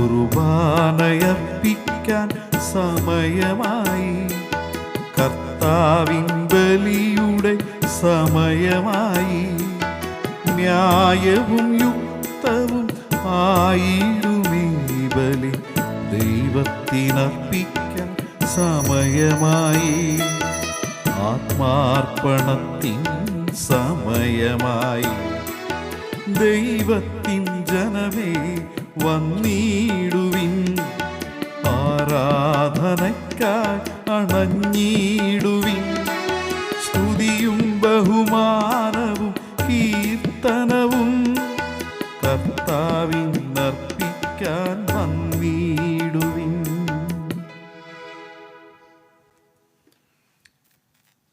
കുർബാനയർപ്പിക്കാൻ സമയമായി. കർത്താവിൻ ബലിയുടെ സമയമായി. ന്യായവും യുക്തവും ആയിടുമീ ബലി ദൈവത്തിനർപ്പിക്കാൻ സമയമായി. ആത്മാർപ്പണത്തിൻ സമയമായി. ദൈവത്തിൻ ജനമേ വന്നിടുവിൻ. ആരാധനയ്ക്കായി അണഞ്ഞിടുവിൻ. സ്തുതിയും ബഹുമാനവും കീർത്തനവും കർത്താവിനർപ്പിക്കാൻ വന്നിടുവിൻ.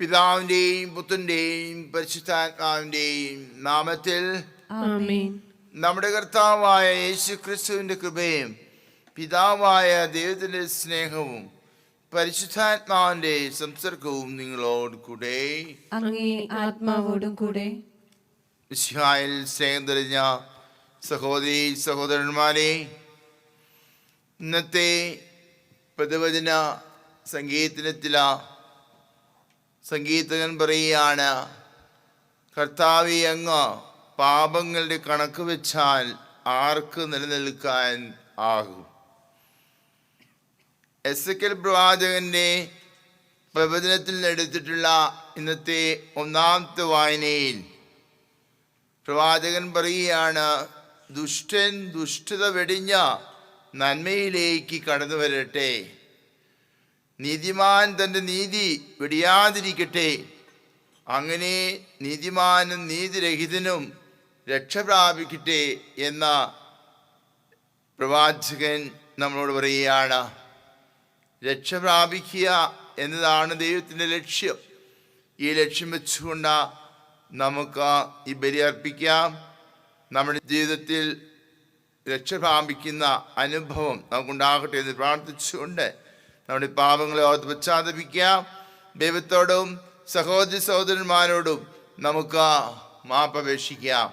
പിതാവിന്റെയും പുത്രന്റെയും പരിശുദ്ധാത്മാവിന്റെയും നാമത്തിൽ ആമേൻ. നമ്മുടെ കർത്താവായ യേശു ക്രിസ്തുവിന്റെ കൃപയും പിതാവായ ദൈവത്തിന്റെ സ്നേഹവും പരിശുദ്ധാത്മാവിന്റെ സംസർഗവും നിങ്ങളോട് കൂടെ അങ്ങേ ആത്മാവോടും കൂടെ. മിശിഹായിൽ സ്നേഹം തെളിഞ്ഞ സഹോദരീ സഹോദരന്മാരെ, ഇന്നത്തെ പ്രതിവചന സംഗീതത്തിലെ സംഗീതകൻ പറയുകയാണ്, കർത്താവേ, അങ്ങ് പാപങ്ങളുടെ കണക്ക് വെച്ചാൽ ആർക്ക് നിലനിൽക്കാൻ ആകും? എസെക്കിയേൽ പ്രവാചകന്റെ പ്രവചനത്തിൽ എടുത്തിട്ടുള്ള ഇന്നത്തെ ഒന്നാമത്തെ വായനയിൽ പ്രവാചകൻ പറയുകയാണ്, ദുഷ്ടൻ ദുഷ്ടത വെടിഞ്ഞ നന്മയിലേക്ക് കടന്നു വരട്ടെ. നീതിമാൻ തൻ്റെ നീതി വെടിയാതിരിക്കട്ടെ. അങ്ങനെ നീതിമാനും നീതിരഹിതനും രക്ഷ പ്രാപിക്കട്ടെ എന്ന പ്രവാചകൻ നമ്മളോട് പറയുകയാണ്. രക്ഷ പ്രാപിക്കുക എന്നതാണ് ദൈവത്തിൻ്റെ ലക്ഷ്യം. ഈ ലക്ഷ്യം വെച്ചുകൊണ്ട് നമുക്ക് ഈ ബലി അർപ്പിക്കാം. നമ്മുടെ ജീവിതത്തിൽ രക്ഷ പ്രാപിക്കുന്ന അനുഭവം നമുക്കുണ്ടാകട്ടെ എന്ന് പ്രാർത്ഥിച്ചുകൊണ്ട് നമ്മുടെ പാപങ്ങളെ ഓർത്ത് പശ്ചാത്തപിക്കാം. ദൈവത്തോടും സഹോദരി സഹോദരന്മാരോടും നമുക്ക് മാപ്പപേക്ഷിക്കാം.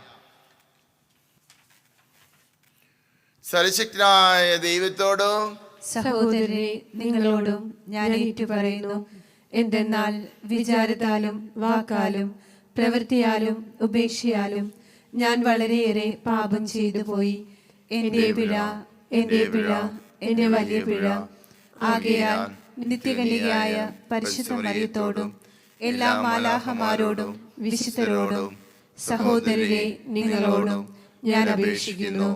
സർവശക്തനായ ദൈവത്തോടും സഹോദരരെ, നിങ്ങളോടും ഞാൻ ഏറ്റുപറയുന്നു. എന്തെന്നാൽ വിചാരത്താലും വാക്കാലും പ്രവൃത്തിയാലും ഉപേക്ഷയാലും ഞാൻ വളരെയേറെ പാപം ചെയ്തു പോയി. എൻ്റെ പിഴ, എൻ്റെ പിഴ, എൻ്റെ വലിയ പിഴ. ആകയാൽ നിത്യകന്യകയായ പരിശുദ്ധ മറിയത്തോടും എല്ലാ മാലാഹമാരോടും വിശുദ്ധരോടും സഹോദരരെ, നിങ്ങളോടും ഞാൻ അപേക്ഷിക്കുന്നു.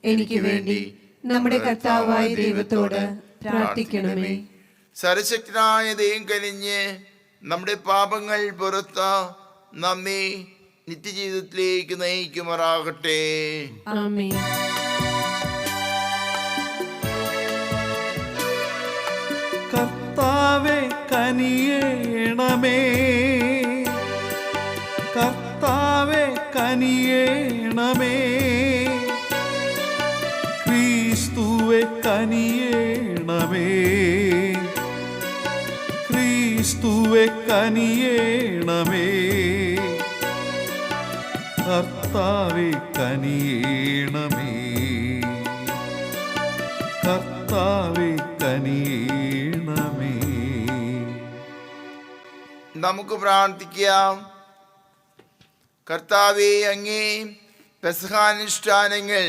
എനിക്ക് വേണ്ടി നമ്മുടെ കർത്താവായ ദൈവത്തോട് പ്രാർത്ഥിക്കണമേ. സർവശക്തനായ ദൈവം കനിഞ്ഞ് നമ്മുടെ പാപങ്ങൾ പുറത്ത് നമ്മെ നിത്യജീവിതത്തിലേക്ക് നയിക്കുമാറാകട്ടെ. ആമേൻ. കർത്താവേ കനിയേണമേ, കർത്താവേ കനിയേണമേ. ക്രിസ്തുവേ കനിയേണമേ, ക്രിസ്തുവേ കനിയേണമേ. കർത്താവേ കനിയേണമേ, കർത്താവേ കനിയേണമേ. നമുക്ക് പ്രാർത്ഥിക്കാം. കർത്താവേ, അങ്ങേ പെസഹാനുഷ്ഠാനങ്ങൾ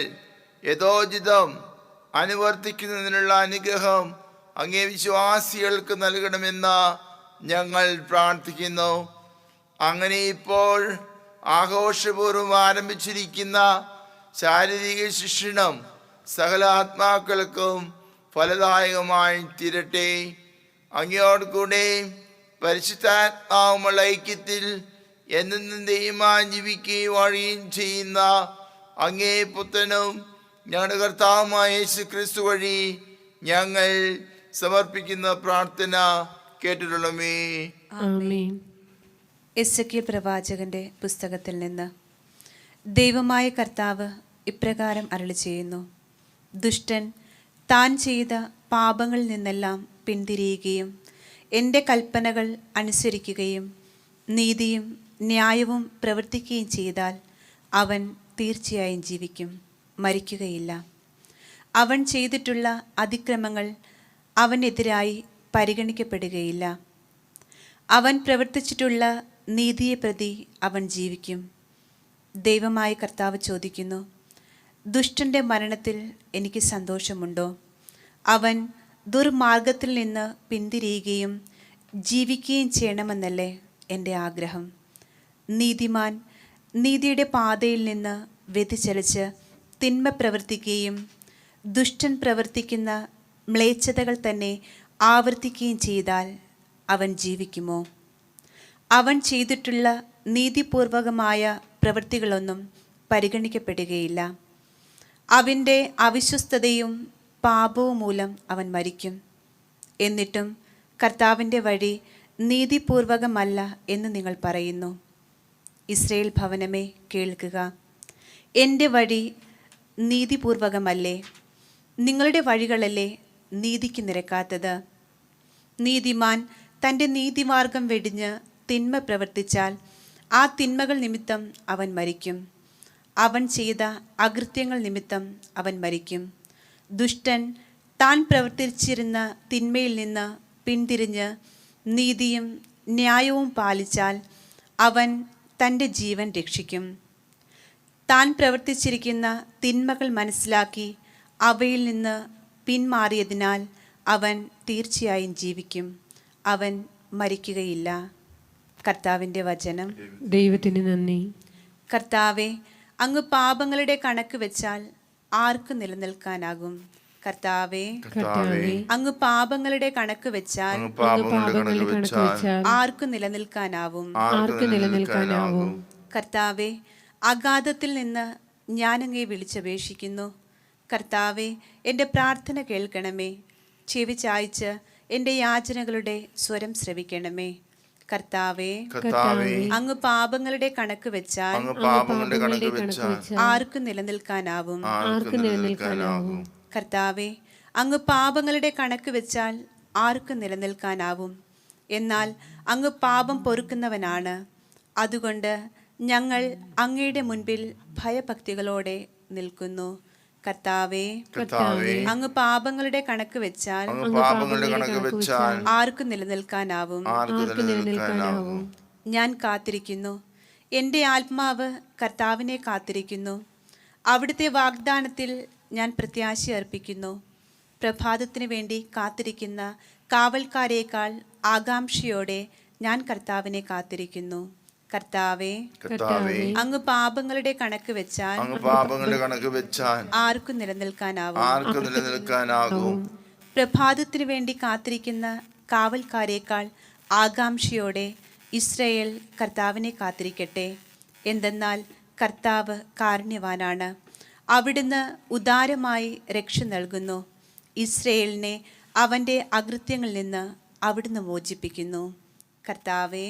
യഥോചിതം അനുവർത്തിക്കുന്നതിനുള്ള അനുഗ്രഹം അങ്ങേ വിശ്വാസികൾക്ക് നൽകണമെന്ന് ഞങ്ങൾ പ്രാർത്ഥിക്കുന്നു. അങ്ങനെ ഇപ്പോൾ ആഘോഷപൂർവ്വം ആരംഭിച്ചിരിക്കുന്ന ശാരീരിക ശിക്ഷണം സകല ആത്മാക്കൾക്കും ഫലദായകമായി തീരട്ടെ. അങ്ങയോട് കൂടെ പരിശുദ്ധാത്മാവുമുള്ള ഐക്യത്തിൽ എന്നെന്നും ദൈവമായി ജീവിക്കുകയും വാഴുകയും ചെയ്യുന്ന അങ്ങേ പുത്രനും ഞങ്ങളുടെ കർത്താവുമായ യേശു ക്രിസ്തു വഴി ഞങ്ങൾ സമർപ്പിക്കുന്ന പ്രാർത്ഥന കേട്ടിട്ടുള്ളമേ. ആമേൻ. എസെക്കിയേൽ പ്രവാചകന്റെ പുസ്തകത്തിൽ നിന്ന്. ദൈവമായ കർത്താവ് ഇപ്രകാരം അരുളി ചെയ്യുന്നു: ദുഷ്ടൻ താൻ ചെയ്ത പാപങ്ങളിൽ നിന്നെല്ലാം പിന്തിരിയുകയും എൻ്റെ കൽപ്പനകൾ അനുസരിക്കുകയും നീതിയും ന്യായവും പ്രവർത്തിക്കുകയും ചെയ്താൽ അവൻ തീർച്ചയായും ജീവിക്കും, മരിക്കുകയില്ല. അവൻ ചെയ്തിട്ടുള്ള അതിക്രമങ്ങൾ അവനെതിരായി പരിഗണിക്കപ്പെടുകയില്ല. അവൻ പ്രവർത്തിച്ചിട്ടുള്ള നീതിയെ പ്രതി അവൻ ജീവിക്കും. ദൈവമായ കർത്താവ് ചോദിക്കുന്നു, ദുഷ്ടൻ്റെ മരണത്തിൽ എനിക്ക് സന്തോഷമുണ്ടോ? അവൻ ദുർമാർഗത്തിൽ നിന്ന് പിന്തിരിയുകയും ജീവിക്കുകയും ചെയ്യണമെന്നല്ലേ എൻ്റെ ആഗ്രഹം. നീതിമാൻ നീതിയുടെ പാതയിൽ നിന്ന് വ്യതിചലിച്ച് തിന്മ പ്രവർത്തിക്കുകയും ദുഷ്ടൻ പ്രവർത്തിക്കുന്ന മ്ലേച്ഛതകൾ തന്നെ ആവർത്തിക്കുകയും ചെയ്താൽ അവൻ ജീവിക്കുമോ? അവൻ ചെയ്തിട്ടുള്ള നീതിപൂർവകമായ പ്രവൃത്തികളൊന്നും പരിഗണിക്കപ്പെടുകയില്ല. അവൻ്റെ അവിശ്വസ്തതയും പാപവും മൂലം അവൻ മരിക്കും. എന്നിട്ടും കർത്താവിൻ്റെ വഴി നീതിപൂർവകമല്ല എന്ന് നിങ്ങൾ പറയുന്നു. ഇസ്രയേൽ ഭവനമേ, കേൾക്കുക. എൻ്റെ വഴി നീതിപൂർവകമല്ലേ? നിങ്ങളുടെ വഴികളല്ലേ നീതിക്ക് നിരക്കാത്തത്? നീതിമാൻ തൻ്റെ നീതിമാർഗം വെടിഞ്ഞ് തിന്മ പ്രവർത്തിച്ചാൽ ആ തിന്മകൾ നിമിത്തം അവൻ മരിക്കും. അവൻ ചെയ്ത അകൃത്യങ്ങൾ നിമിത്തം അവൻ മരിക്കും. ദുഷ്ടൻ താൻ പ്രവർത്തിച്ചിരുന്ന തിന്മയിൽ നിന്ന് പിന്തിരിഞ്ഞ് നീതിയും ന്യായവും പാലിച്ചാൽ അവൻ തൻ്റെ ജീവൻ രക്ഷിക്കും. താൻ പ്രവർത്തിച്ചിരിക്കുന്ന തിന്മകൾ മനസ്സിലാക്കി അവയിൽ നിന്ന് പിന്മാറിയതിനാൽ അവൻ തീർച്ചയായും ജീവിക്കും. അവൻ മരിക്കുകയില്ല. കർത്താവിൻ്റെ വചനം. ദൈവത്തിന് നന്ദി. കർത്താവെ, അങ്ങ് പാപങ്ങളുടെ കണക്ക് വെച്ചാൽ ആർക്ക് നിലനിൽക്കാനാകും? കർത്താവെ, അങ്ങ് പാപങ്ങളുടെ കണക്ക് വെച്ചാൽ ആർക്ക് നിലനിൽക്കാനാവും? കർത്താവെ, അഗാധത്തിൽ നിന്ന് ഞാനങ്ങേ വിളിച്ചപേക്ഷിക്കുന്നു. കർത്താവെ, എൻ്റെ പ്രാർത്ഥന കേൾക്കണമേ. ചെവി ചായ്ച്ച് എൻ്റെ യാചനകളുടെ സ്വരം ശ്രവിക്കണമേ. കർത്താവെ, അങ്ങ് പാപങ്ങളുടെ കണക്ക് വെച്ചാൽ ആർക്ക് നിലനിൽക്കാനാവും? കർത്താവെ, അങ്ങ് പാപങ്ങളുടെ കണക്ക് വെച്ചാൽ ആർക്ക് നിലനിൽക്കാനാവും? എന്നാൽ അങ്ങ് പാപം പൊറുക്കുന്നവനാണ്. അതുകൊണ്ട് ഞങ്ങൾ അങ്ങയുടെ മുൻപിൽ ഭയഭക്തികളോടെ നിൽക്കുന്നു. കർത്താവെ, അങ്ങ് പാപങ്ങളുടെ കണക്ക് വെച്ചാൽ ആർക്ക് നിലനിൽക്കാനാവും? ഞാൻ കാത്തിരിക്കുന്നു. എൻ്റെ ആത്മാവ് കർത്താവിനെ കാത്തിരിക്കുന്നു. അവിടുത്തെ വാഗ്ദാനത്തിൽ ഞാൻ പ്രത്യാശ അർപ്പിക്കുന്നു. പ്രഭാതത്തിന് വേണ്ടി കാത്തിരിക്കുന്ന കാവൽക്കാരേക്കാൾ ആകാംക്ഷയോടെ ഞാൻ കർത്താവിനെ കാത്തിരിക്കുന്നു. കർത്താവെ, അങ്ങ് പാപങ്ങളുടെ കണക്ക് വെച്ചാൽ ആർക്കും നിലനിൽക്കാനാവും? പ്രഭാതത്തിന് വേണ്ടി കാത്തിരിക്കുന്ന കാവൽക്കാരേക്കാൾ ആകാംക്ഷയോടെ ഇസ്രായേൽ കർത്താവിനെ കാത്തിരിക്കട്ടെ. എന്തെന്നാൽ കർത്താവ് കാരുണ്യവാനാണ്. അവിടുന്ന് ഉദാരമായി രക്ഷ നൽകുന്നു. ഇസ്രായേലിനെ അവൻ്റെ അകൃത്യങ്ങളിൽ നിന്ന് അവിടുന്ന് മോചിപ്പിക്കുന്നു. കർത്താവെ,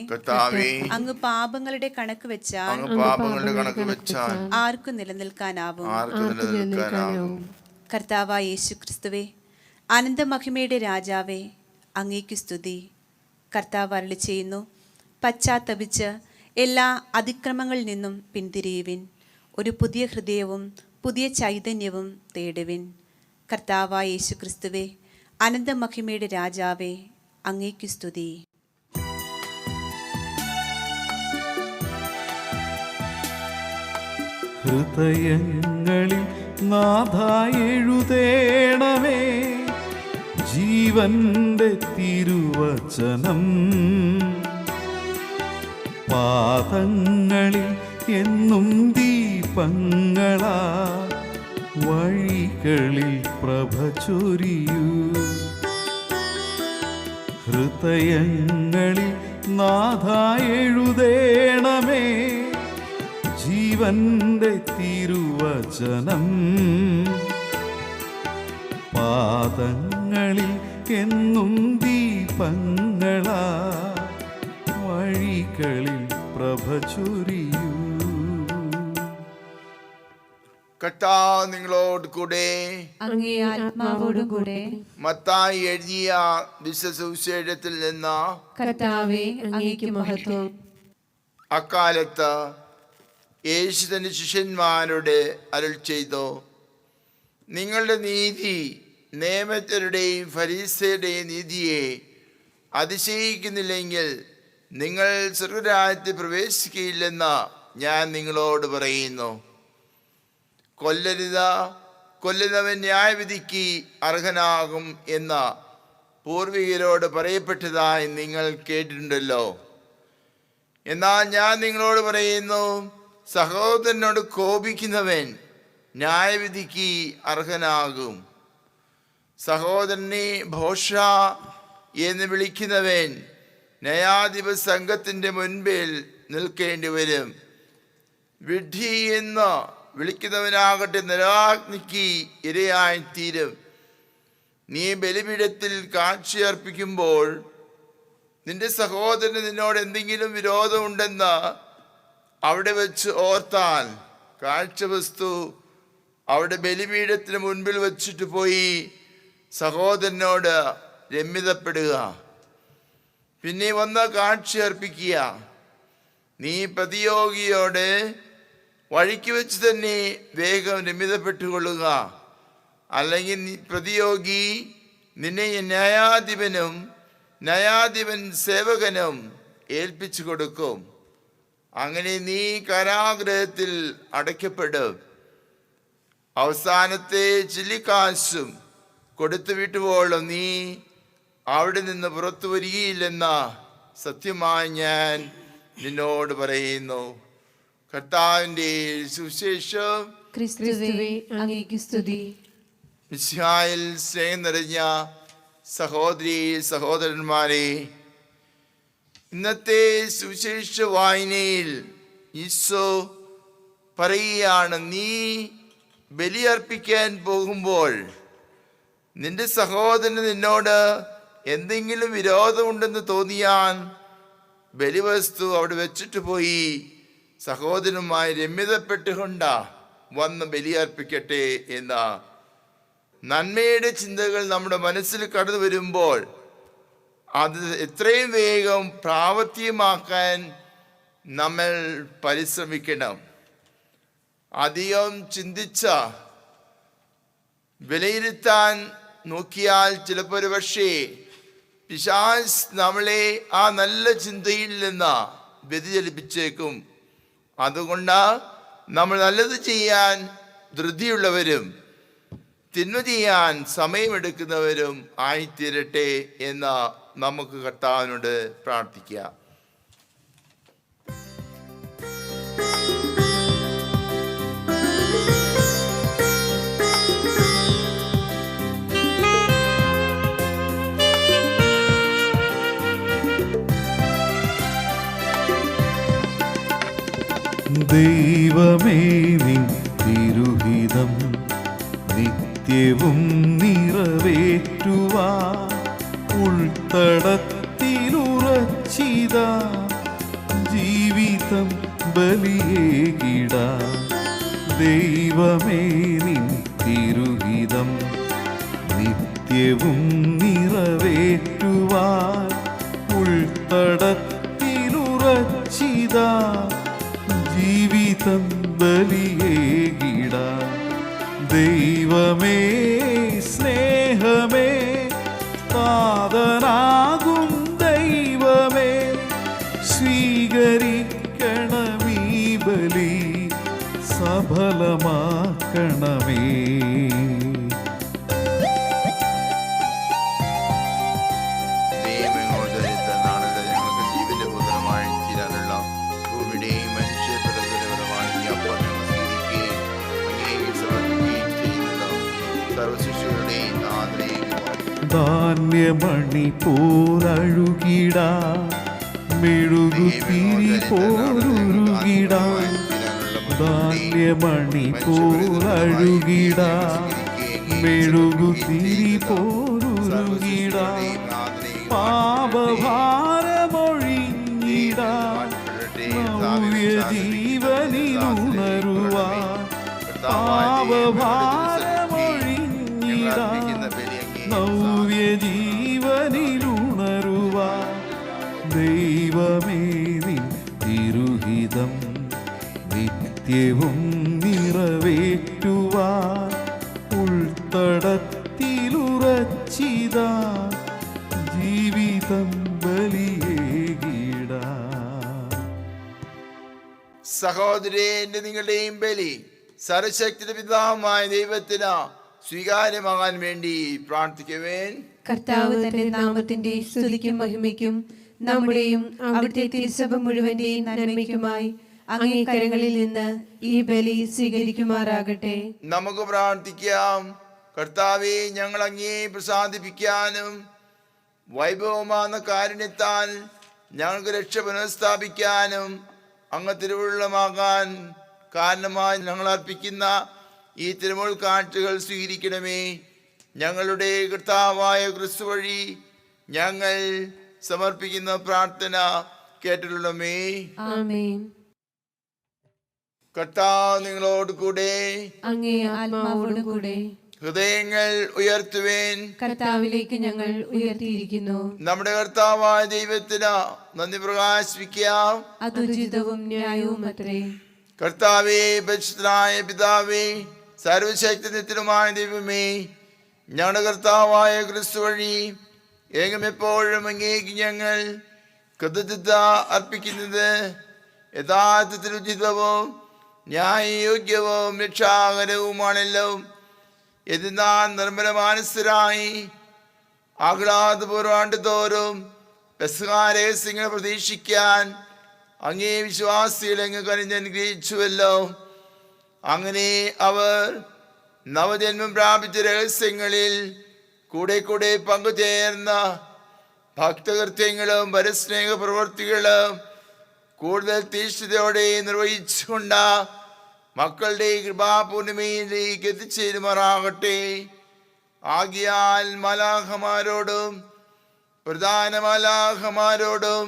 അങ്ങ് പാപങ്ങളുടെ കണക്ക് വെച്ചാൽ ആർക്കും നിലനിൽക്കാനാവും? കർത്താവായ യേശു ക്രിസ്തുവേ, അനന്തമഹിമയുടെ രാജാവേ, അങ്ങേക്ക് സ്തുതി. കർത്താവ് അരുളി ചെയ്യുന്നു, പശ്ചാത്തപിച്ച് എല്ലാ അതിക്രമങ്ങളിൽ നിന്നും പിന്തിരിയുവിൻ. ഒരു പുതിയ ഹൃദയവും പുതിയ ചൈതന്യവും തേടുവിൻ. കർത്താവായ യേശു ക്രിസ്തുവേ, അനന്തമഹിമയുടെ രാജാവേ, അങ്ങേക്ക് സ്തുതി. ഹൃദയങ്ങളിൽ നാഥ എഴുതേണമേ ജീവന്റെ തിരുവചനം. പാദങ്ങളിൽ എന്നും ദീപങ്ങളാ വഴികളിൽ പ്രഭ ചൊരിയൂ. ഹൃദയങ്ങളിൽ നാഥ എഴുതേണമേ ജീവന്റെ തിരുവചനം. പാദങ്ങളിൽ എന്നും ദീപങ്ങളാ വഴികളിൽ പ്രഭ ചൊരിയൂ. കർത്താവ് നിങ്ങളോട് കൂടെ, അങ്ങേ ആത്മാവോടും കൂടെ. മത്തായി എഴുതിയ വിശുദ്ധസുവിശേഷത്തിൽ നിന്ന്. കർത്താവേ, അങ്ങേക്ക് മഹത്വം. അക്കാലത്ത് യേശു തന്റെ ശിഷ്യന്മാരോട് അരുൾ ചെയ്തു, നിങ്ങളുടെ നീതി നിയമജ്ഞരുടെയും ഫരീസയുടെയും നീതിയെ അതിശയിക്കുന്നില്ലെങ്കിൽ നിങ്ങൾ സ്വർഗരാജ്യത്തിൽ പ്രവേശിക്കുകയില്ലെന്ന് ഞാൻ നിങ്ങളോട് പറയുന്നു. കൊല്ലരുത്, കൊല്ലുന്നവൻ ന്യായവിധിക്ക് അർഹനാകും എന്ന പൂർവികരോട് പറയപ്പെട്ടതായി നിങ്ങൾ കേട്ടിട്ടുണ്ടല്ലോ. എന്നാൽ ഞാൻ നിങ്ങളോട് പറയുന്നു, സഹോദരനോട് കോപിക്കുന്നവൻ ന്യായവിധിക്ക് അർഹനാകും. സഹോദരനെ ഭോഷ എന്ന് വിളിക്കുന്നവൻ ന്യായാധിപ സംഘത്തിൻ്റെ മുൻപിൽ നിൽക്കേണ്ടി വരും. വിഡ്ഢി എന്ന് വിളിക്കുന്നവനാകട്ടെ നരാഗ്നിക്ക് ഇരയായിത്തീരും. നീ ബലിപീഠത്തിൽ കാഴ്ചയർപ്പിക്കുമ്പോൾ നിന്റെ സഹോദരന് നിന്നോട് എന്തെങ്കിലും വിരോധമുണ്ടെന്ന് അവിടെ വെച്ച് ഓർത്താൽ കാഴ്ചവസ്തു അവിടെ ബലിപീഠത്തിന് മുൻപിൽ വച്ചിട്ട് പോയി സഹോദരനോട് രമ്യതപ്പെടുക. പിന്നെ വന്ന് കാഴ്ചയർപ്പിക്കുക. നീ പ്രതിയോഗിയോട് വഴിക്ക് വെച്ച് തന്നെ വേഗം രമ്യതപ്പെട്ടുകൊള്ളുക. അല്ലെങ്കിൽ പ്രതിയോഗി നിന്നെ ന്യായാധിപനും ന്യായാധിപൻ സേവകനും ഏൽപ്പിച്ചു കൊടുക്കും. അങ്ങനെ നീ കാരാഗൃഹത്തിൽ അടയ്ക്കപ്പെടും. അവസാനത്തെ ചില്ലിക്കാശും കൊടുത്തു വിട്ടുപോളും നീ അവിടെ നിന്ന് പുറത്തു വരികയില്ലെന്ന സത്യമായി ഞാൻ നിന്നോട് പറയുന്നു. കർത്താവിൻ്റെ സുവിശേഷം. ക്രിസ്തുവേ, അങ്ങേക്ക് സ്തുതി. മിശിഹായിൽ സ്നേഹം നിറഞ്ഞ സഹോദരി സഹോദരന്മാരെ, ഇന്നത്തെ സുവിശേഷ വായനയിൽ ഈശോ പറയുകയാണ്, നീ ബലിയർപ്പിക്കാൻ പോകുമ്പോൾ നിന്റെ സഹോദരന് നിന്നോട് എന്തെങ്കിലും വിരോധമുണ്ടെന്ന് തോന്നിയാൽ ബലിവസ്തു അവിടെ വെച്ചിട്ട് പോയി സഹോദരനുമായി രമ്യതപ്പെട്ടുകൊണ്ട വന്ന് ബലിയർപ്പിക്കട്ടെ എന്ന നന്മയുടെ ചിന്തകൾ നമ്മുടെ മനസ്സിൽ കടന്നു വരുമ്പോൾ അത് എത്രയും വേഗം പ്രാവർത്തികമാക്കാൻ നമ്മൾ പരിശ്രമിക്കണം. അധികം ചിന്തിച്ച വിലയിരുത്താൻ നോക്കിയാൽ ചിലപ്പോൾ ഒരു പക്ഷേ പിശാച് നമ്മളെ ആ നല്ല ചിന്തയിൽ നിന്ന് വ്യതിചലിപ്പിച്ചേക്കും. അതുകൊണ്ട് നമ്മൾ നല്ലത് ചെയ്യാൻ ധൃതിയുള്ളവരും തിന്മ ചെയ്യാൻ സമയമെടുക്കുന്നവരും ആയിത്തീരട്ടെ എന്ന് നമുക്ക് കർത്താവിനോട് പ്രാർത്ഥിക്കാം. ദൈവമേ, നിൻ തിരുഹിതം നിത്യവും നിറവേറ്റുവാൻ ഉൾത്തടത്തിലുറച്ചിത ജീവിതം ബലിയേകിടാം. ദൈവമേ, നിൻ തിരുഹിതം നിത്യവും നിറവേറ്റുവാൻ ഉൾത്തടത്തിലുറച്ചിത ജീവിതം ബലിയേകിടാം. ദൈവമേ, സ്നേഹമേ, താതനാകും ദൈവമേ, സ്വീകരിക്കണമീ ബലി, സഫലമാക്കണമേ. ധാന്യമണി പോലഴുകിടാ, മെഴുകുതിരി പോലുരുകിടാ. ധാന്യമണി പോലഴുകിടാ, മെഴുകുതിരി പോലുരുകിടാ. പാപഭാരമൊഴിഞ്ഞിടാ, നവ്യ ജീവനിലുണരുവാൻ. പാപഭാരമൊഴിഞ്ഞിടാ, നവ്യ ജീവനിലുണരുവാൻ. ദൈവമേ, നിൻ തിരുഹിതം നിത്യവും നിറവേറ്റുവാൻ ഉൾത്തടത്തിലുറച്ചിത ഉറച്ചിതാ ജീവിതം ബലിയേകിടാ. സഹോദരന്റെ നിങ്ങളുടെയും ബലി സർവശക്തിയുടെ പിതാവുമായ ദൈവത്തിന് സ്വീകാര്യമാകാൻ വേണ്ടി പ്രാർത്ഥിക്കുവേൻ. കർത്താവ് തന്റെ നാമത്തിന്റെ സ്തുതിക്കും മഹിമയ്ക്കും നമ്മുടെയും അവിടുത്തെ തിരുസഭ മുഴുവന്റെയും നന്മയ്ക്കുമായി അങ്ങേ കരങ്ങളിൽ നിന്ന് ഈ ബലി സ്വീകരിക്കുമാറാകട്ടെ. നമുക്ക് പ്രാർത്ഥിക്കാം. കർത്താവെ, ഞങ്ങൾ അങ്ങേ പ്രസാദിപ്പിക്കാനും വൈഭവമാകുന്ന കാരുണ്യത്താൽ ഞങ്ങൾക്ക് രക്ഷ പുനഃസ്ഥാപിക്കാനും അങ്ങ് തിരുവുള്ളമാകാൻ കാരണമായി ഞങ്ങൾ അർപ്പിക്കുന്ന ഈ തിരുമുൾ കാഴ്ചകൾ സ്വീകരിക്കണമേ. ഞങ്ങളുടെ കർത്താവായ ക്രിസ്തു വഴി ഞങ്ങൾ സമർപ്പിക്കുന്ന പ്രാർത്ഥന കേട്ടിട്ടുള്ളമേ. ആമേൻ. കർത്താവ് നിങ്ങളോട് കൂടെ, അങ്ങേ ആത്മാവോടും കൂടെ. ഹൃദയങ്ങൾ ഉയർത്തുവേൻ. കർത്താവിലേക്ക് ഞങ്ങൾ ഉയർത്തിയിരിക്കുന്നു. നമ്മുടെ കർത്താവായ ദൈവത്തിന് നന്ദി പ്രകാശിപ്പിക്കാം. അത് ഉചിതവും ന്യായവും അത്രേ. കർത്താവേ, പരിശുദ്ധനായ പിതാവേ, സർവശക്തനുമായ ദൈവമേ, ഞങ്ങളുടെ കർത്താവായ ക്രിസ്തു വഴി ഏകം എപ്പോഴും അങ്ങേക്ക് ഞങ്ങൾ കൃതജ്ഞത അർപ്പിക്കുന്നത് യഥാർത്ഥത്തിൽ ഉചിതവും ന്യായയോഗ്യവും രക്ഷാകരവുമാണല്ലോ. എന്നാൽ നിർമ്മല മാനസരായി ആഹ്ലാദപൂർവ്വം തോറും പെസഹാരഹസ്യങ്ങൾ പ്രതീക്ഷിക്കാൻ അങ്ങേ വിശ്വാസികളെ അങ്ങ് കനിഞ്ഞനുഗ്രഹിച്ചുവല്ലോ. അങ്ങനെ അവർ നവജന്മം പ്രാപിച്ച രഹസ്യങ്ങളിൽ കൂടെ കൂടെ പങ്കുചേർന്ന ഭക്തകൃത്യങ്ങളും പരസ്നേഹ പ്രവൃത്തികളും കൂടുതൽ തീഷ്ണതയോടെ നിർവഹിച്ചുകൊണ്ട് മക്കളുടെ കൃപാപൂർണിമയിലേക്ക് എത്തിച്ചേരുമാറാകട്ടെ. ആകിയാൽ മാലാഖമാരോടും പ്രധാന മാലാഖമാരോടും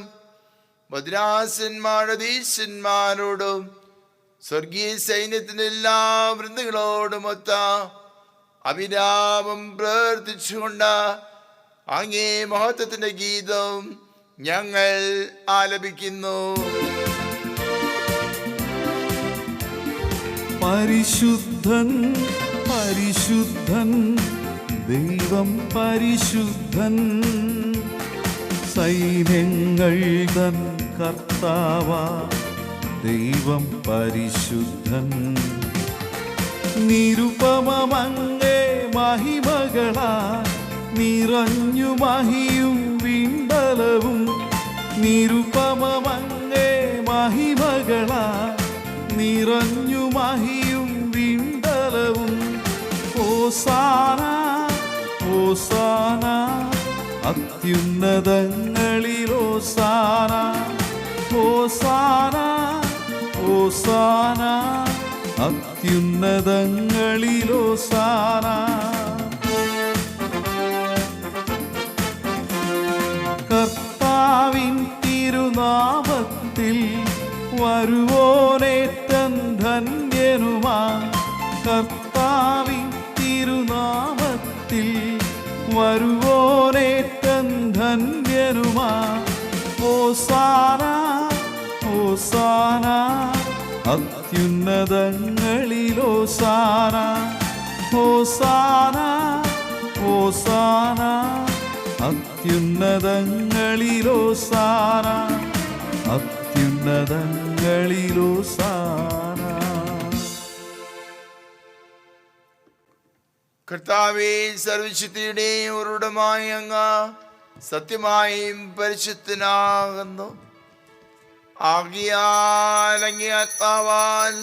ഭദ്രാസന്മാരോടും സ്വർഗീയ സൈന്യത്തിന്റെ എല്ലാ വൃന്ദങ്ങളോടും ഒത്ത അവിരാമം പ്രാർത്ഥിച്ചുകൊണ്ട് അങ്ങേ മഹത്വത്തിന്റെ ഗീതം ഞങ്ങൾ ആലപിക്കുന്നു. പരിശുദ്ധൻ പരിശുദ്ധൻ ദൈവം പരിശുദ്ധൻ, സൈന്യങ്ങൾ തൻ കർത്താവാ ദൈവം പരിശുദ്ധൻ. നിരുപമമങ്ങേ മഹിമകളാ നിറഞ്ഞു മഹിയും വിണ്ടലവും, നിരുപമമങ്ങേ മഹിമകളാ നിറഞ്ഞു മഹിയും വിണ്ടലവും. ഹോസാന ഹോസാന അത്യുന്നതങ്ങളിൽ ഹോസാന, ഹോസാന ഹോസാന അത്യുന്നതങ്ങളിൽ ഹോസാന. കർത്താവിൻ തിരുനാമത്തിൽ വരുവോനേറ്റം ധന്യനുമാ, കർത്താവിൻ തിരുനാമത്തിൽ വരുവോനേറ്റം ധന്യനുമാ. ഹോസാന ഹോസാന അത്യുന്നതങ്ങളിൽ ഹോസാന, ഹോസാന ഹോസാന അത്യുന്നതങ്ങളിൽ ഹോസാന, അത്യുന്നതങ്ങളിൽ ഹോസാന. കർത്താവേ, സർവശക്തിയുടെയും ഉറവിടമായ അങ്ങ് സത്യമായും പരിശുദ്ധനാകുന്നു. ആകിയാൽ അങ്ങേ ആത്മാവാൽ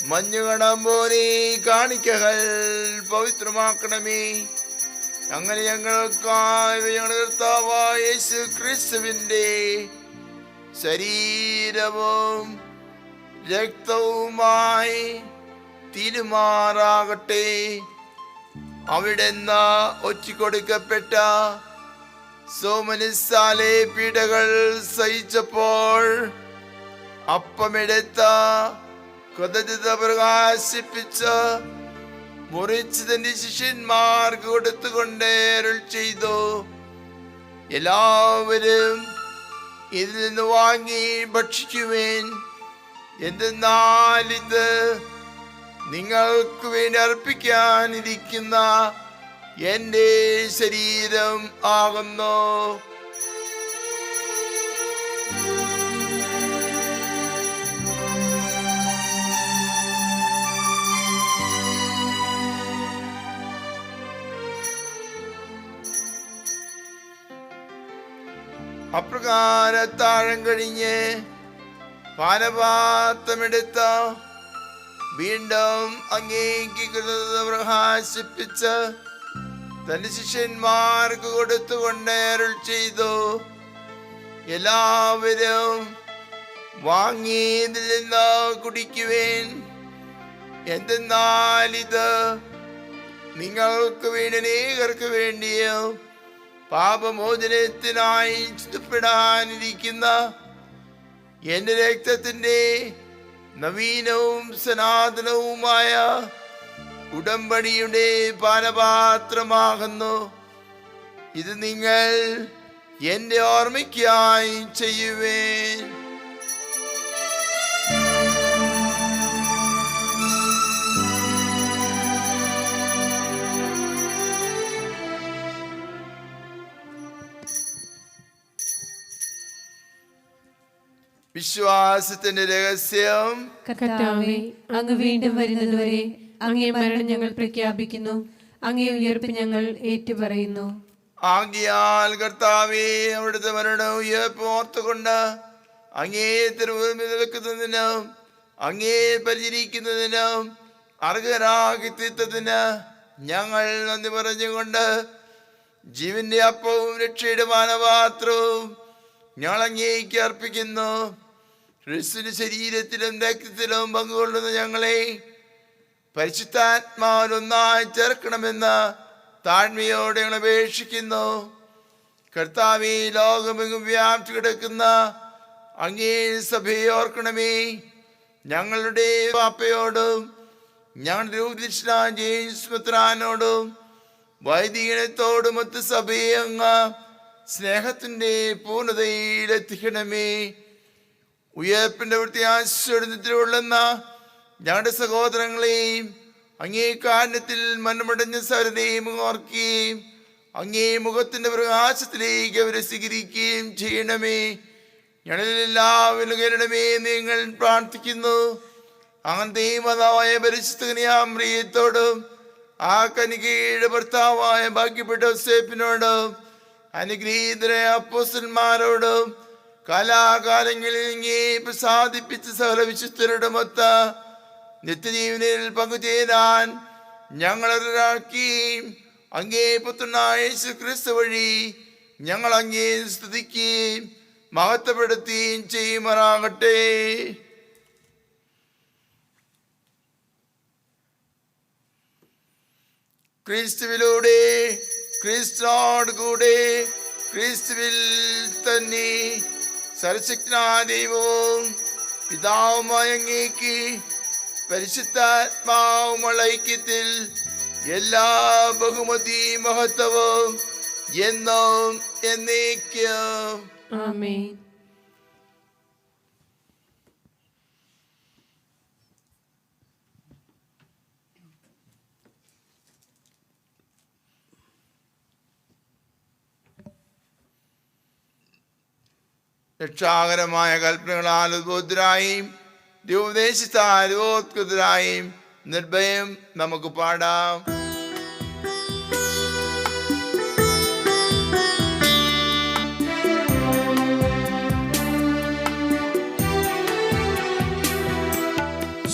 മഞ്ഞുകണം പോലെ കാണിക്കകൾ പവിത്രമാക്കണമേ. അങ്ങനെ ഞങ്ങൾക്കായി ഞങ്ങളുടെ കർത്താവായ യേശു ക്രിസ്തുവിന്റെ ശരീരവും രക്തവുമായി തീരുമാറാകട്ടെ. അവിടുന്ന് ഒറ്റിക്കൊടുക്കപ്പെട്ട സോമനിസാലെ പീഡകൾ സഹിച്ചപ്പോൾ അപ്പമെടുത്ത കൃതജ്ഞത പ്രകാശിപ്പിച്ച് മുറിച്ച് തന്റെ ശിഷ്യന്മാർക്ക് കൊടുത്തുകൊണ്ട് അരുൾ ചെയ്തു, എല്ലാവരും ഇതിൽ നിന്ന് വാങ്ങി ഭക്ഷിക്കുവേൻ. എന്തെന്നാൽ ഇത് നിങ്ങൾക്ക് വേണ്ടി അർപ്പിക്കാനിരിക്കുന്ന എൻ്റെ ശരീരം ആകുന്നു. അപ്രകാരത്താഴം കഴിഞ്ഞ് പാനപാത്രമെടുത്ത വീണ്ടും അങ്ങേക്ക് കൃതജ്ഞത പ്രകാശിപ്പിച്ച് തന്റെ ശിഷ്യന്മാർക്ക് കൊടുത്തുകൊണ്ട് അരുൾ ചെയ്തു, എല്ലാവരും വാങ്ങി ഇതിൽ നിന്ന് കുടിക്കുവേൻ. എന്തെന്നാൽ ഇത് നിങ്ങൾക്ക് വേണ്ടി അനേകർക്ക് വേണ്ടിയോ പാപമോചനത്തിനായി ചിന്തപ്പെടാനിരിക്കുന്ന എന്റെ രക്തത്തിന്റെ നവീനവും സനാതനവുമായ ഉടമ്പടിയുടെ പാനപാത്രമാകുന്നു. ഇത് നിങ്ങൾ എന്റെ ഓർമ്മയ്ക്കായി ചെയ്യുവേൻ. വിശ്വാസത്തിന്റെ രഹസ്യം. കർത്താവേ, അങ്ങ് വീണ്ടും വരുന്നതുവരെ അങ്ങേ മരണം ഞങ്ങൾ പ്രഖ്യാപിക്കുന്നു, അങ്ങേ ഉയർപ്പ് ഞങ്ങൾ ഏറ്റുപറയുന്നു. ആകയാൽ കർത്താവേ, അവിടുത്തെ മരണം ഉയർപ്പ് ഓർത്തുകൊണ്ട് അങ്ങേ തിരുമുമ്പിൽ നിൽക്കുന്നതിനും അങ്ങേ പരിചരിക്കുന്നതിനും അർഹരാക്കി തീർത്തതിന് ഞങ്ങൾ നന്ദി പറഞ്ഞുകൊണ്ട് ജീവന്റെ അപ്പവും രക്ഷയുടെ പാനപാത്രവും ഞങ്ങൾ അങ്ങേക്ക് അർപ്പിക്കുന്നു. ക്രിസ്തുവിന്റെ ശരീരത്തിലും രക്തത്തിലും പങ്കുകൊള്ളുന്ന ഞങ്ങളെ പരിശുദ്ധാത്മാവിൽ ഒന്നായി ചേർക്കണമെന്ന് താഴ്മയോടെ ഞങ്ങൾ അപേക്ഷിക്കുന്നു. കർത്താവേ, ലോകമെങ്ങും വ്യാപിച്ചു കിടക്കുന്ന അങ്ങേ സഭയെ ഓർക്കണമേ. ഞങ്ങളുടെ പാപ്പയോടും ഞങ്ങളുടെ രൂപദക്ഷിണ ജെയിംസ് മെത്രാനോടും വൈദികനത്തോടും ഒത്ത് സഭയെ അങ്ങ് സ്നേഹത്തിന്റെ പൂർണ്ണതയിലെത്തിക്കണമേ. ഉയർപ്പിന്റെ പ്രത്യാശയുള്ള ഞങ്ങളുടെ സഹോദരങ്ങളെയും അങ്ങേ കാരണത്തിൽ മരണമടഞ്ഞ സകലരെയും ഓർക്കുകയും അങ്ങേ മുഖത്തിന്റെ പ്രകാശത്തിലേക്ക് അവരെ സ്വീകരിക്കുകയും ചെയ്യണമേ. ഞങ്ങളെല്ലാവരും കേരണമേ നിങ്ങൾ പ്രാർത്ഥിക്കുന്നു. അങ്ങനത്തെ മാതാവായ പരിശുദ്ധ കന്യാമറിയത്തോടും ആ കനികയുടെ ഭർത്താവായ ഭാഗ്യപ്പെട്ട യോസേപ്പിനോടും അനുഗ്രഹീതരായ അപ്പോസ്തലന്മാരോടും കാലാകാലങ്ങളിൽ ഇങ്ങേ പ്രസാദിപ്പിച്ച സകല വിശുദ്ധരുടെ മൊത്ത നിത്യജീവനിൽ പങ്കുചേരാൻ ഞങ്ങളൊരാക്കുകയും അങ്ങേ പുത്രനായ യേശു ക്രിസ്തു വഴി ഞങ്ങൾ അങ്ങേ സ്തുതിക്കുകയും മഹത്വപ്പെടുത്തുകയും ചെയ്യുമാറാകട്ടെ. ക്രിസ്തുവിലൂടെ, ക്രിസ്തുവോട് കൂടെ, ക്രിസ്തുവിൽ തന്നെ സർവശക്തനായ ദൈവവും പിതാവുമായ അങ്ങേക്ക് പരിശുദ്ധാത്മാവുമുള്ള ഐക്യത്തിൽ എല്ലാ ബഹുമതി മഹത്വവും എന്നും എന്നേക്കും ആമേൻ. രക്ഷാകരമായ കൽപ്പനകളാൽ ഉദ്ബോധരായും ദൈവോപദേശത്താൽ ഉദ്ബോധകൃതരായും നിർഭയം നമുക്ക് പാടാം.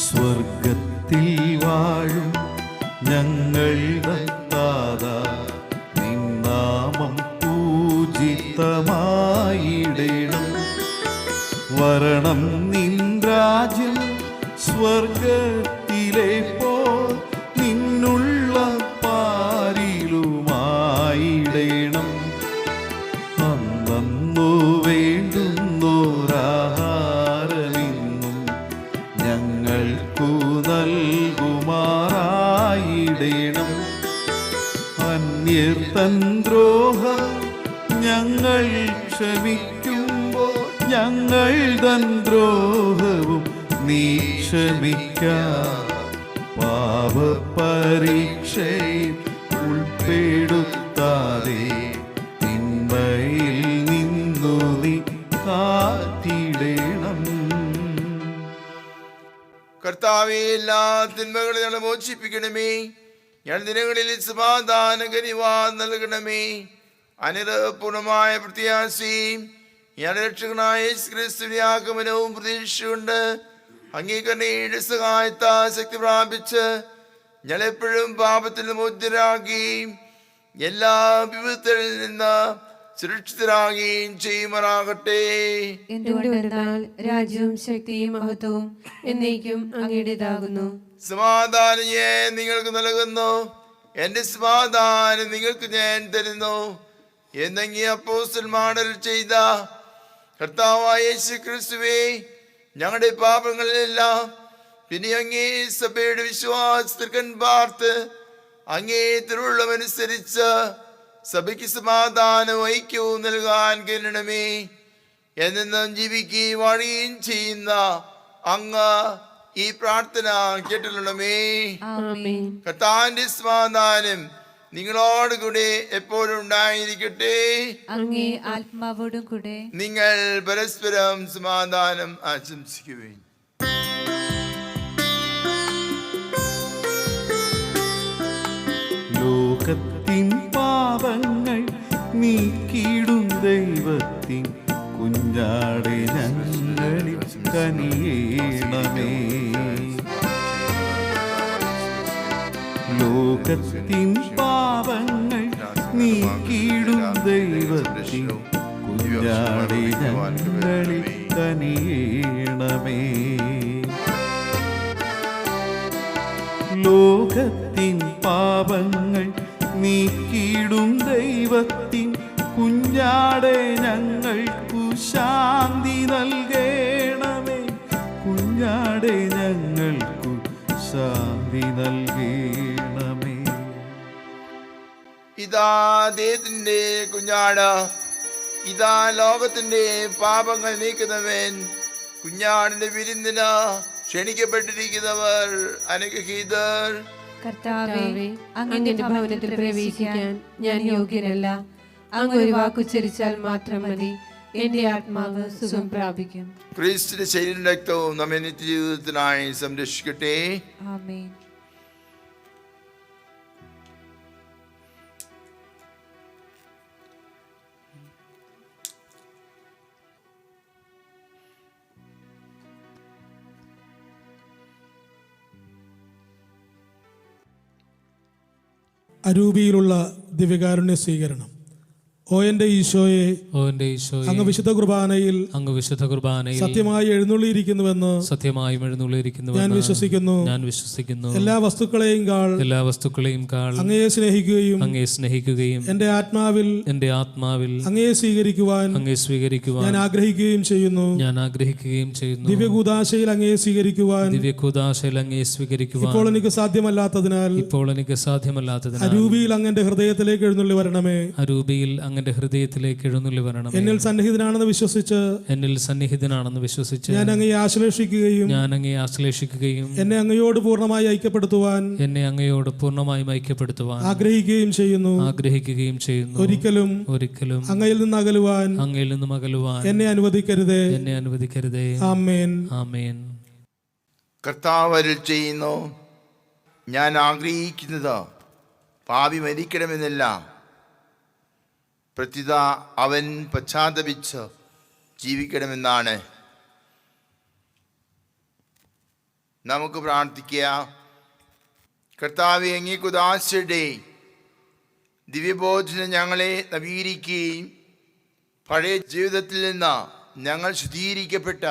സ്വർഗത്തിൽ വാഴും ഞങ്ങളുടെ താതാ, നിൻ നാമം പൂജിതമായിടണം. വരണം നിൻ രാജ്യം സ്വർഗത്തിലെ പോൽ നിന്നുള്ള പാരിലുമായിടണം. അന്നു വേണ്ടുന്നോരാഹാരമിന്നും ഞങ്ങൾക്കു നൽകുമാറായിടണം. അന്യർ തൻ ദ്രോഹം ഞങ്ങൾ ക്ഷമിക്കുമ്പോൾ ഞങ്ങൾ തൻ ദ്രോഹവും നീ ക്ഷമിക്ക. പാപപരീക്ഷയിൽ പെടുത്താതെ തിന്മയിൽ നിന്നു നീ കാത്തിടണം. കർത്താവേ, എല്ലാ തിന്മകളെ ഞങ്ങളെ മോചിപ്പിക്കണമേ. ഞാൻ ദിനങ്ങളിൽ സമാധാന കനിവാൻ നൽകണമേ. അനിരപൂർണമായ പ്രത്യാശയും ഞാൻ രക്ഷകനായ യേശുക്രിസ്തുവിന്റെ ആഗമനവും പ്രതീക്ഷിച്ചുകൊണ്ട് അംഗീകരണയുടെ സഹായത്താൽ ശക്തി പ്രാപിച്ച് ഞങ്ങളെപ്പോഴും പാപത്തിൽ മോചിതരാകുകയും എല്ലാ വിപത്തുകളിൽ നിന്ന് സുരക്ഷിതരാകുകയും ചെയ്യുമാറാകട്ടെ. എന്തുകൊണ്ടെന്നാൽ രാജ്യവും ശക്തിയും മഹത്വവും എന്നേക്കും അങ്ങയുടേതാകുന്നു. സമാധാനം ഞാൻ നിങ്ങൾക്ക് നൽകുന്നു, എന്റെ സമാധാനം നിങ്ങൾക്ക് ഞാൻ തരുന്നു എന്നങ്ങി അപ്പോസ്തലന്മാർ ചെയ്ത കർത്താവായ യേശുക്രിസ്തുവേ, ഞങ്ങളുടെ പാപങ്ങളിലെല്ലാം പിന്നെ അങ്ങേ സഭയുടെ വിശ്വാസത്തിൽ പാർത്ത് അങ്ങേ തിരുവുള്ളമനുസരിച്ച് സഭയ്ക്ക് സമാധാനവും ഐക്യവും നൽകാൻ കഴിയണമേ. എന്നെന്നും ജീവിക്കുകയും വാഴുകയും ചെയ്യുന്ന അങ്ങ് ഈ പ്രാർത്ഥന കേട്ടിട്ടുള്ളമേ. കർത്താവിന്റെ സമാധാനം നിങ്ങളോട് കൂടെ എപ്പോഴും ഉണ്ടായിരിക്കട്ടെ. അങ്ങേ ആത്മാവോടും കൂടെ. നിങ്ങൾ പരസ്പരം സമാധാനം ആശംസിക്കുവേൻ. ലോകത്തിൻ പാപങ്ങൾ നീക്കിയിടും ദൈവത്തിൻ കുഞ്ഞാടെ ഞങ്ങളിൽ കനിയേണമേ. ലോകത്തിൻ പാപങ്ങൾ നീക്കിയിടും ദൈവത്തിൻ കുഞ്ഞാടെ ഞങ്ങളിൽ കനിയേണമേ. ലോകത്തിൻ പാപങ്ങൾ നീക്കിയിടും ദൈവത്തിൻ കുഞ്ഞാടെ ഞങ്ങൾക്കു ശാന്തി നൽകണമേ. കുഞ്ഞാടെ ഞങ്ങൾക്കു ശാന്തി നൽകണമേ. ഇതാ ദൈവത്തിന്റെ കുഞ്ഞാട്, ഇതാ ലോകത്തിന്റെ പാപങ്ങൾ നീക്കുന്നവൻ. കുഞ്ഞാടിന്റെ വിരുന്നിന് ക്ഷണിക്കപ്പെട്ടിരിക്കുന്നവർ അനുഗ്രഹീതർ. കർത്താവേ, അങ്ങയുടെ ഭവനത്തിൽ പ്രവേശിക്കാൻ ഞാൻ യോഗ്യനല്ല. അങ്ങ് ഒരു വാക്കുച്ചരിച്ചാൽ മാത്രം മതി, എന്റെ ആത്മാവ് സുഖം പ്രാപിക്കും. ക്രിസ്തുവിന്റെ ശരീരം രക്തവും നമ്മെ നിത്യജീവിതത്തിനായി സംരക്ഷിക്കട്ടെ. ആമേൻ. അരൂപിയിലുള്ള ദിവ്യകാരുണ്യ സ്വീകരണം. ഓ എൻ്റെ ഈശോയെ, അങ്ങ് വിശുദ്ധ കുർബാനയിൽ സത്യമായി എഴുന്നള്ളിയിരിക്കുന്നുവെന്ന് ഞാൻ വിശ്വസിക്കുന്നു. എല്ലാ വസ്തുക്കളെയും കാൾ അങ്ങയെ സ്നേഹിക്കുകയും എൻ്റെ ആത്മാവിൽ അങ്ങയെ സ്വീകരിക്കുവാൻ ഞാൻ ആഗ്രഹിക്കുകയും ചെയ്യുന്നു. ദിവ്യകൂദാശയിൽ അങ്ങയെ സ്വീകരിക്കുവാൻ ഇപ്പോൾ എനിക്ക് സാധ്യമല്ലാത്തതിനാൽ അരൂപിയിൽ അങ്ങന്റെ ഹൃദയത്തിലേക്ക് എഴുന്നള്ളി വരണമേ. അങ്ങയുടെ ഹൃദയത്തിലേക്ക് എഴുന്നള്ളി വരണം. എന്നിൽ സന്നിഹിതനാണെന്ന് വിശ്വസിച്ച് ഞാൻ അങ്ങയെ ആശ്ലേഷിക്കുകയും എന്നെ അങ്ങയോട് പൂർണ്ണമായി ഐക്യപ്പെടുത്തുവാൻ ആഗ്രഹിക്കുകയും ചെയ്യുന്നു. ഒരിക്കലും അങ്ങയിൽ നിന്ന് അകലുവാൻ എന്നെ അനുവദിക്കരുതേ. ആമേൻ. കർത്താവ് അരുൾ ചെയ്യുന്നു, ഞാൻ ആഗ്രഹിക്കുന്നത് പാപി മരിക്കണമെന്നില്ല, പ്രത്യുത അവൻ പശ്ചാത്തപിച്ച് ജീവിക്കണമെന്നാണ്. നമുക്ക് പ്രാർത്ഥിക്കാം. കർത്താവേ, അങ്ങേ കുദാശയുടെ ദിവ്യബോധനം ഞങ്ങളെ നവീകരിക്കുകയും പഴയ ജീവിതത്തിൽ നിന്ന് ഞങ്ങൾ ശുദ്ധീകരിക്കപ്പെട്ട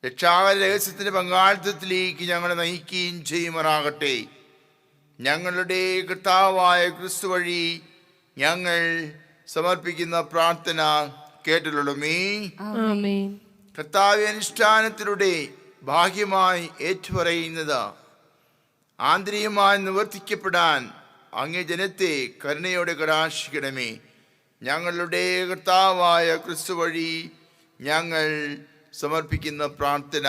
രക്ഷാകര രഹസ്യത്തിൻ്റെ പങ്കാളിത്തത്തിലേക്ക് ഞങ്ങളെ നയിക്കുകയും ചെയ്യുമാറാകട്ടെ. ഞങ്ങളുടെ കർത്താവായ ക്രിസ്തു വഴി ഞങ്ങൾ സമർപ്പിക്കുന്ന പ്രാർത്ഥന കേട്ടിട്ടുള്ളമേ. കർത്താവ് അനുഷ്ഠാനത്തിലൂടെ ബാഹ്യമായി ഏറ്റുപറയുന്നത് ആന്തരികമായി നിവർത്തിക്കപ്പെടാൻ അങ്ങേ ജനത്തെ കരുണയോടെ കടാക്ഷിക്കണമേ. ഞങ്ങളുടെ കർത്താവായ ക്രിസ്തു വഴി ഞങ്ങൾ സമർപ്പിക്കുന്ന പ്രാർത്ഥന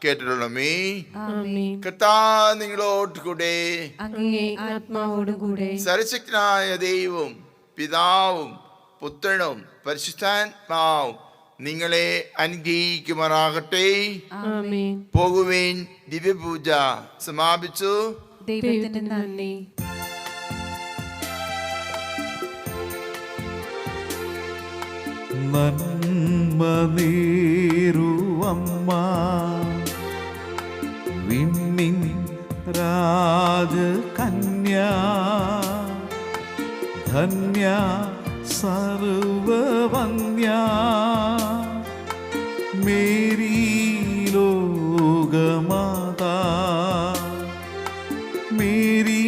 കേട്ടിട്ടുള്ളമേ. ആമേൻ. കർത്താവ് നിങ്ങളോട് കൂടെ. അങ്ങേ ആത്മാവോടും കൂടെ. സർവശക്തനായ ദൈവവും പിതാവും പുത്രനും പരിശുദ്ധാത്മാവും നിങ്ങളെ അനുഗ്രഹിക്കുമാറാകട്ടെ. ആമേൻ. പോകുവേൻ. ദിവ്യപൂജ സമാപിച്ചു. ദൈവത്തിന് നന്ദി. നന്മ നേരുവമ്മ വിണ്ണിൻ രാജകന്യ ധന്യ സർവവന്യ മേരി ലോകമാതാ മേരി